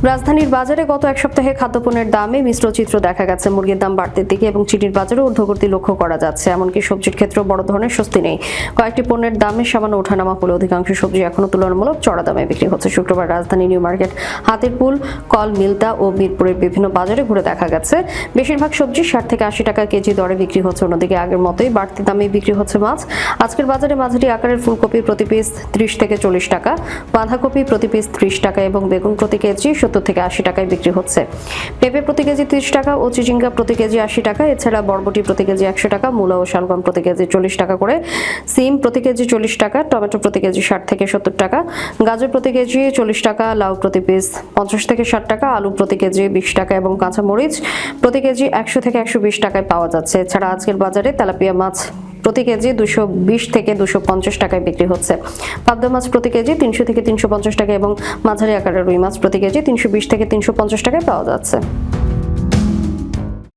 রাজধানীর বাজারে গত এক সপ্তাহে খাদ্যপণ্যের দামে মিশ্র চিত্র দেখা গেছে। মুরগির দাম বাড়তির দিকে এবং চিনির বাজারে ঊর্ধ্বগতি লক্ষ্য করা যাচ্ছে। এমনকি সবজির ক্ষেত্রেও বড় ধরনের স্বস্তি নেই। কয়েকটি পণ্যের দামে সামান্য ওঠানামা হলে অধিকাংশ সবজি এখনো তুলনামূলক চড়া দামে বিক্রি হচ্ছে। শুক্রবার রাজধানী নিউ মার্কেট, হাতিরপুল, কল, মিলতা ও মিরপুরের বিভিন্ন বাজারে ঘুরে দেখা গেছে বেশিরভাগ সবজি 60 থেকে 80 টাকা কেজি দরে বিক্রি হচ্ছে। অন্যদিকে আগের মতোই বাড়তি দামে বিক্রি হচ্ছে মাছ। আজকের বাজারে মাঝারি আকারের ফুলকপি প্রতি পিস 30 থেকে 40 টাকা, বাঁধাকপি প্রতি পিস 30 টাকা এবং বেগুন প্রতি কেজি 70 থেকে 80 টাকায় বিক্রি হচ্ছে। পেঁপে প্রতি কেজি 30 টাকা ও চিচিঙ্গা প্রতি কেজি 80 টাকা। এছাড়া বরবটি প্রতি কেজি 100 টাকা, মূলা ও শালগম প্রতি কেজি 40 টাকা করে, সিম প্রতি কেজি 40 টাকা, টমেটো প্রতি কেজি 60 থেকে 70 টাকা, গাজর প্রতি কেজি 40 টাকা, লাউ প্রতি পিস 50 থেকে 60 টাকা, আলু প্রতি কেজি 20 টাকা এবং কাঁচা মরিচ প্রতি কেজি 100 থেকে 120 টাকায় পাওয়া যাচ্ছে। এছাড়া আজকের বাজারে তেলাপিয়া মাছ প্রতি কেজি 220 থেকে 250 টাকায় বিক্রি হচ্ছে। পাবদা মাছ প্রতি কেজি 300 থেকে 350 টাকা এবং মাঝারি আকারের রুই মাছ প্রতি কেজি 320 থেকে 350 টাকায় পাওয়া যাচ্ছে।